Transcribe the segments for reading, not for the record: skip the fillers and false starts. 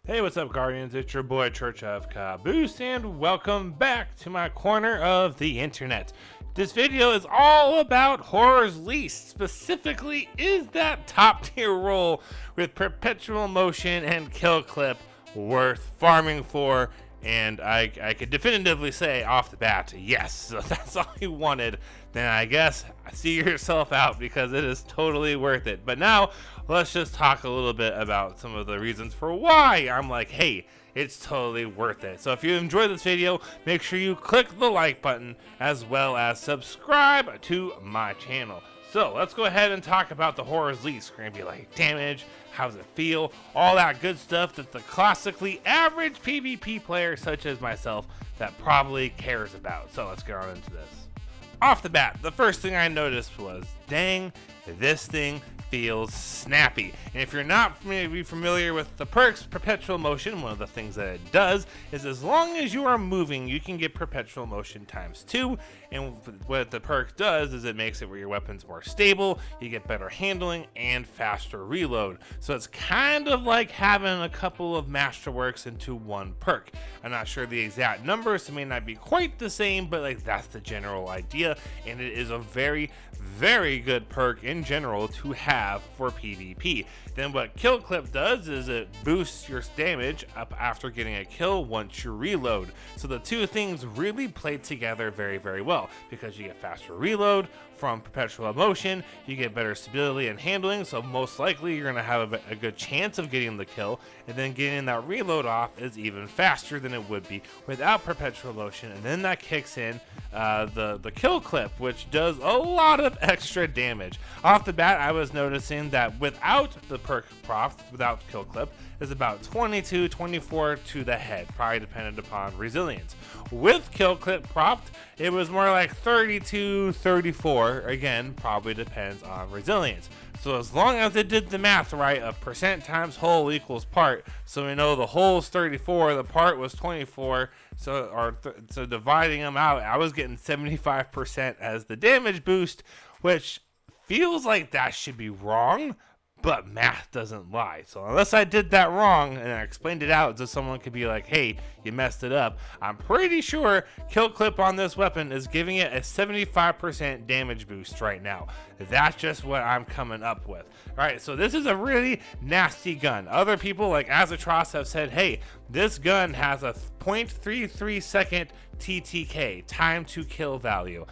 Hey, what's up, Guardians? It's your boy, Church of Caboose, and welcome back to my corner of the internet. This video is all about Horror's Least. Specifically, is that top tier roll with perpetual motion and kill clip worth farming for? And I could definitively say off the bat, yes. So if that's all you wanted, then I guess see yourself out because it is totally worth it. But now, let's just talk a little bit about some of the reasons for why I'm like, hey, it's totally worth it. So if you enjoyed this video, make sure you click the like button as well as subscribe to my channel. So let's go ahead and talk about the Horror's Least. We're gonna be like damage, how does it feel, all that good stuff that the classically average PvP player such as myself that probably cares about. So let's get on into this. Off the bat, the first thing I noticed was, dang, this thing feels snappy. And if you're not maybe familiar with the perks, perpetual motion, one of the things that it does is as long as you are moving, you can get perpetual motion ×2. And what the perk does is it makes it where your weapon's more stable, you get better handling and faster reload. So it's kind of like having a couple of masterworks into one perk. I'm not sure the exact numbers, it may not be quite the same, but like that's the general idea. And it is a very, very good perk in general to have for PvP. Then what kill clip does is it boosts your damage up after getting a kill once you reload. So the two things really play together very, very well because you get faster reload from perpetual motion, you get better stability and handling, so most likely you're going to have a good chance of getting the kill, and then getting that reload off is even faster than it would be without perpetual motion. And then that kicks in the kill clip, which does a lot of extra damage. Off the bat, I was noticing that without the perk proc, without kill clip, is about 22, 24 to the head, probably dependent upon resilience. With kill clip propped, it was more like 32, 34, again, probably depends on resilience. So as long as it did the math right of percent times whole equals part, so we know the whole is 34, the part was 24, so dividing them out, I was getting 75% as the damage boost, which feels like that should be wrong, but math doesn't lie. So unless I did that wrong and I explained it out so someone could be like, hey, you messed it up, I'm pretty sure kill clip on this weapon is giving it a 75% damage boost right now. That's just what I'm coming up with. All right, so this is a really nasty gun. Other people like Azatros have said, hey, this gun has a 0.33 second TTK, time to kill value.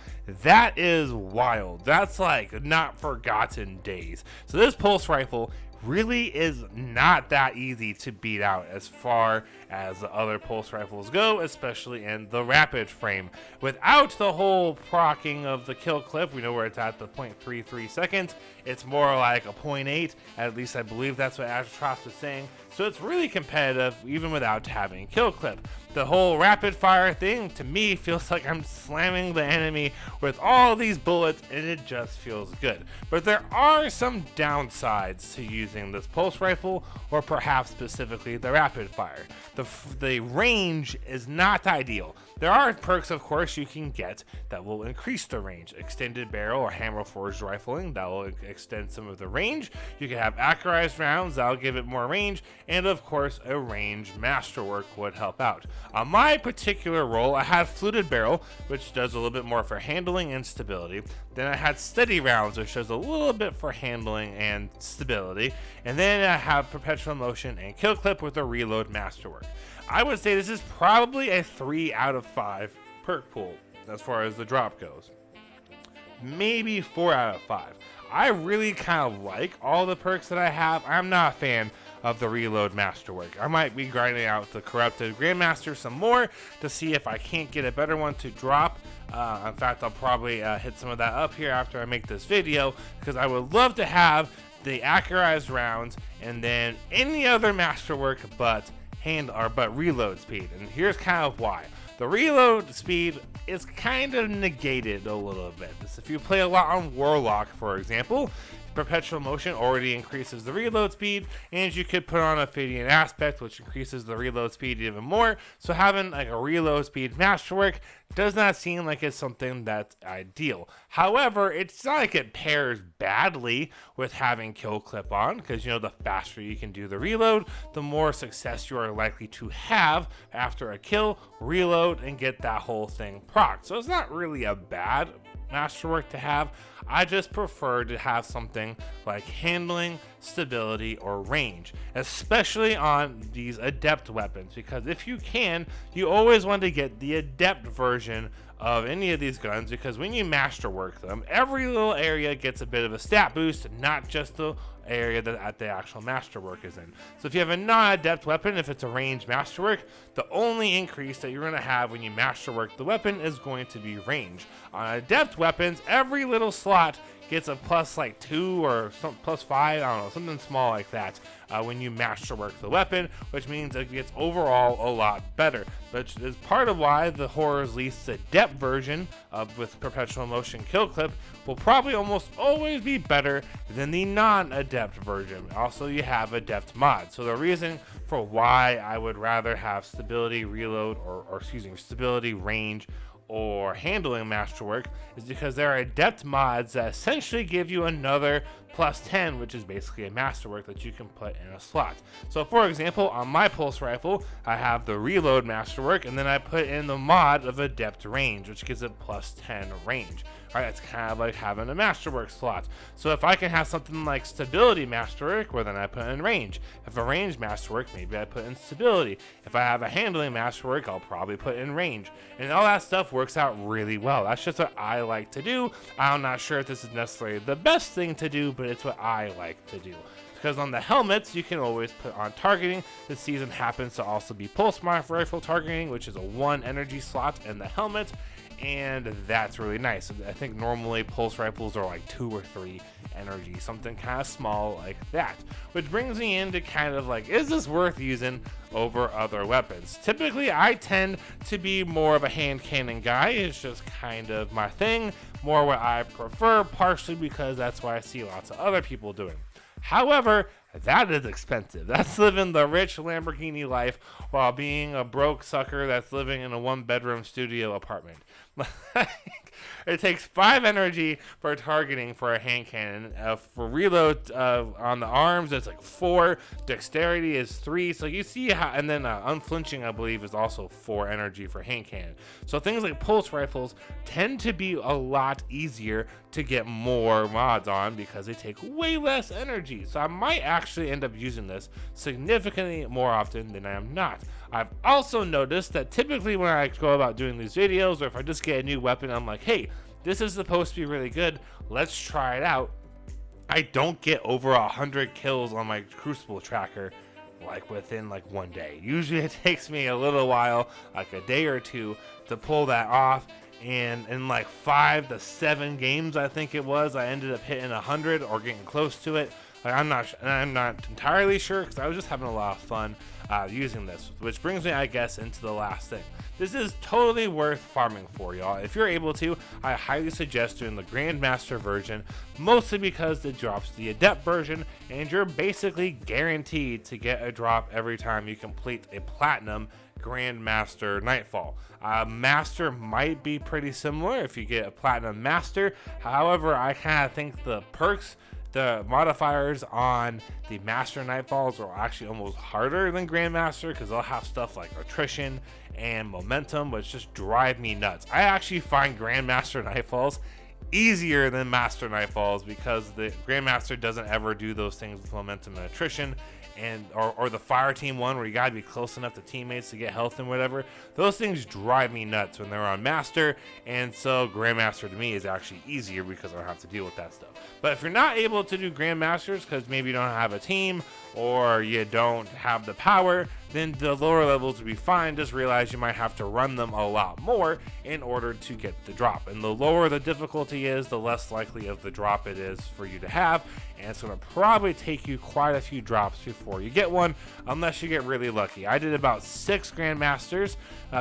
That is wild. That's like not forgotten days. So this pulse rifle really is not that easy to beat out as far as the other pulse rifles go, especially in the rapid frame. Without the whole procking of the kill clip, we know where it's at the 0.33 seconds. It's more like a 0.8, at least I believe that's what Azatros was saying. So it's really competitive even without having kill clip. The whole rapid fire thing to me feels like I'm slamming the enemy with all these bullets and it just feels good. But there are some downsides to using this pulse rifle, or perhaps specifically the rapid fire. The range is not ideal. There are perks, of course, you can get that will increase the range. Extended barrel or hammer forged rifling, that will extend some of the range. You can have accurized rounds, that'll give it more range, and of course a range masterwork would help out. On my particular role, I had fluted barrel, which does a little bit more for handling and stability. Then I had steady rounds, which does a little bit for handling and stability. And then I have perpetual motion and kill clip with a reload masterwork. I would say this is probably a 3 out of 5 perk pool as far as the drop goes. Maybe 4 out of 5. I really kind of like all the perks that I have. I'm not a fan of the reload masterwork. I might be grinding out the corrupted grandmaster some more to see if I can't get a better one to drop. In fact, I'll probably hit some of that up here after I make this video, because I would love to have the accurized rounds and then any other masterwork but reload speed. And here's kind of why. The reload speed is kind of negated a little bit. If you play a lot on Warlock, for example, Perpetual motion already increases the reload speed, and you could put on a Ophidian aspect, which increases the reload speed even more. So having like a reload speed masterwork does not seem like it's something that's ideal. However, it's not like it pairs badly with having kill clip on, because the faster you can do the reload, the more success you are likely to have after a kill, reload, and get that whole thing procced. So it's not really a bad masterwork to have. I just prefer to have something like handling, stability, or range, especially on these adept weapons, because if you can, you always want to get the adept version of any of these guns, because when you masterwork them, every little area gets a bit of a stat boost, not just the area that the actual masterwork is in. So if you have a non-adept weapon, if it's a ranged masterwork, the only increase that you're going to have when you masterwork the weapon is going to be range. On adept weapons, every little slot gets a plus like 2 or some plus 5, I don't know, something small like that when you masterwork the weapon, which means it gets overall a lot better. Which is part of why the Horror's Least adept version with perpetual motion kill clip will probably almost always be better than the non-adept version. Also, you have adept mods. So the reason for why I would rather have stability, reload, or stability, range, or handling masterwork is because there are adept mods that essentially give you another plus 10, which is basically a masterwork that you can put in a slot. So for example, on my pulse rifle, I have the reload masterwork, and then I put in the mod of adept range, which gives it plus 10 range. Alright, it's kind of like having a masterwork slot. So if I can have something like stability masterwork, well then I put in range. If a range masterwork, maybe I put in stability. If I have a handling masterwork, I'll probably put in range. And all that stuff works out really well. That's just what I like to do. I'm not sure if this is necessarily the best thing to do, but it's what I like to do. Because on the helmets, you can always put on targeting. This season happens to also be pulse rifle targeting, which is a 1 energy slot in the helmet, and that's really nice. I think normally pulse rifles are like 2 or 3 energy, something kind of small like that. Which brings me into kind of like, is this worth using over other weapons? Typically, I tend to be more of a hand cannon guy. It's just kind of my thing, more what I prefer, partially because that's what I see lots of other people doing. However, that is expensive. That's living the rich Lamborghini life while being a broke sucker that's living in a 1-bedroom studio apartment. It takes 5 energy for targeting for a hand cannon. For reload on the arms, it's like 4. Dexterity is 3. So you see how, and then unflinching, I believe, is also 4 energy for hand cannon. So things like pulse rifles tend to be a lot easier to get more mods on because they take way less energy. So I might actually end up using this significantly more often than I am not. I've also noticed that typically when I go about doing these videos, or if I just get a new weapon, I'm like, hey, this is supposed to be really good, let's try it out. I don't get over 100 kills on my Crucible tracker like within like 1 day. Usually it takes me a little while, like a day or 2, to pull that off. And in like 5 to 7 games, I think it was, I ended up hitting 100 or getting close to it. Like, I'm not entirely sure, because I was just having a lot of fun using this, which brings me, I guess, into the last thing. This is totally worth farming for, y'all. If you're able to, I highly suggest doing the Grandmaster version, mostly because it drops the Adept version, and you're basically guaranteed to get a drop every time you complete a Platinum Grandmaster Nightfall. Master might be pretty similar if you get a Platinum Master. However, I kind of think the perks, the modifiers on the Master Nightfalls are actually almost harder than Grandmaster, because they'll have stuff like attrition and momentum, which just drive me nuts. I actually find Grandmaster Nightfalls easier than Master Nightfalls, because the Grandmaster doesn't ever do those things with momentum and attrition, and or the fire team one where you gotta be close enough to teammates to get health and whatever. Those things drive me nuts when they're on Master, and so Grandmaster to me is actually easier because I don't have to deal with that stuff. But if you're not able to do Grandmasters because maybe you don't have a team or you don't have the power, then the lower levels will be fine. Just realize you might have to run them a lot more in order to get the drop. And the lower the difficulty is, the less likely of the drop it is for you to have. And it's going to probably take you quite a few drops before you get one, unless you get really lucky. I did about 6 Grandmasters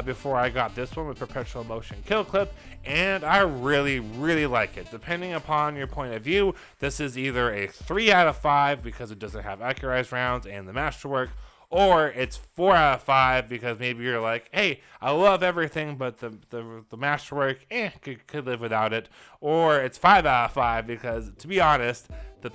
before I got this one with Perpetual Motion Kill Clip, and I really like it. Depending upon your point of view, this is either a 3 out of 5 because it doesn't have accurized rounds and the masterwork, or it's 4 out of 5 because maybe you're like, hey, I love everything, but the masterwork, could live without it. Or it's 5 out of 5 because, to be honest, the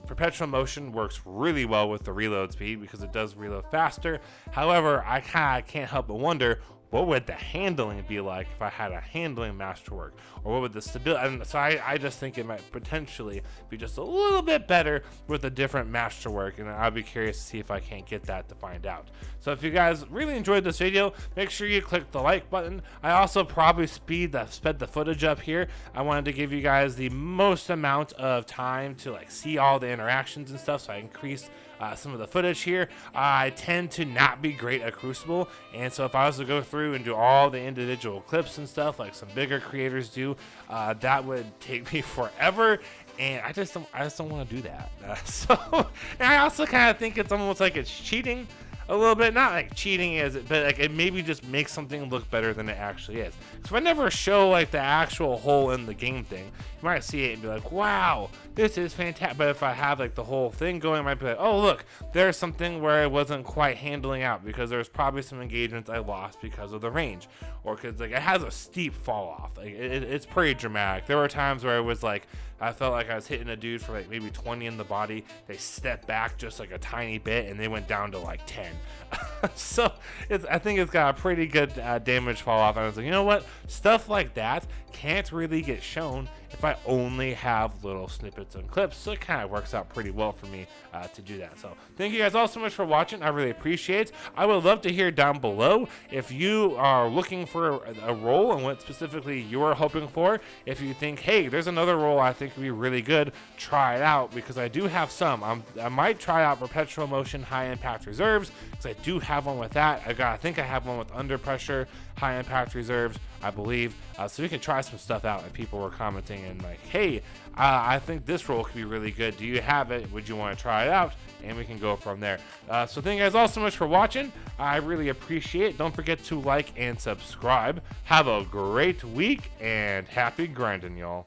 perpetual motion works really well with the reload speed because it does reload faster. However, I kind of can't help but wonder, what would the handling be like if I had a handling masterwork? Or what would the stability? And so I just think it might potentially be just a little bit better with a different masterwork, and I'll be curious to see if I can't get that to find out. So if you guys really enjoyed this video, make sure you click the like button. I also probably sped the footage up here. I wanted to give you guys the most amount of time to like see all the interactions and stuff, so I increased some of the footage here. I tend to not be great at Crucible, and so if I was to go through and do all the individual clips and stuff like some bigger creators do, that would take me forever, and I just don't want to do that. And I also kind of think it's almost like it's cheating a little bit. Not like cheating is it, but like it maybe just makes something look better than it actually is. So if I never show like the actual hole in the game thing, you might see it and be like, wow, this is fantastic. But if I have like the whole thing going, I might be like, oh look, there's something where I wasn't quite handling out because there's probably some engagements I lost because of the range, or because like it has a steep fall off. Like it's pretty dramatic. There were times where it was like I felt like I was hitting a dude for like maybe 20 in the body. They stepped back just like a tiny bit and they went down to like 10. So I think it's got a pretty good damage fall off. And I was like, you know what? Stuff like that can't really get shown if I only have little snippets and clips. So it kind of works out pretty well for me to do that. So thank you guys all so much for watching. I really appreciate it. I would love to hear down below if you are looking for a role and what specifically you're hoping for. If you think, hey, there's another role I think would be really good, try it out, because I do have some. I might try out Perpetual Motion High Impact Reserves, because I do have one with that. I think I have one with Under Pressure High Impact Reserves, I believe. So we can try some stuff out, and people were commenting and like, hey, I think this role could be really good. Do you have it? Would you want to try it out? And we can go from there. So thank you guys all so much for watching. I really appreciate it. Don't forget to like and subscribe. Have a great week and happy grinding, y'all.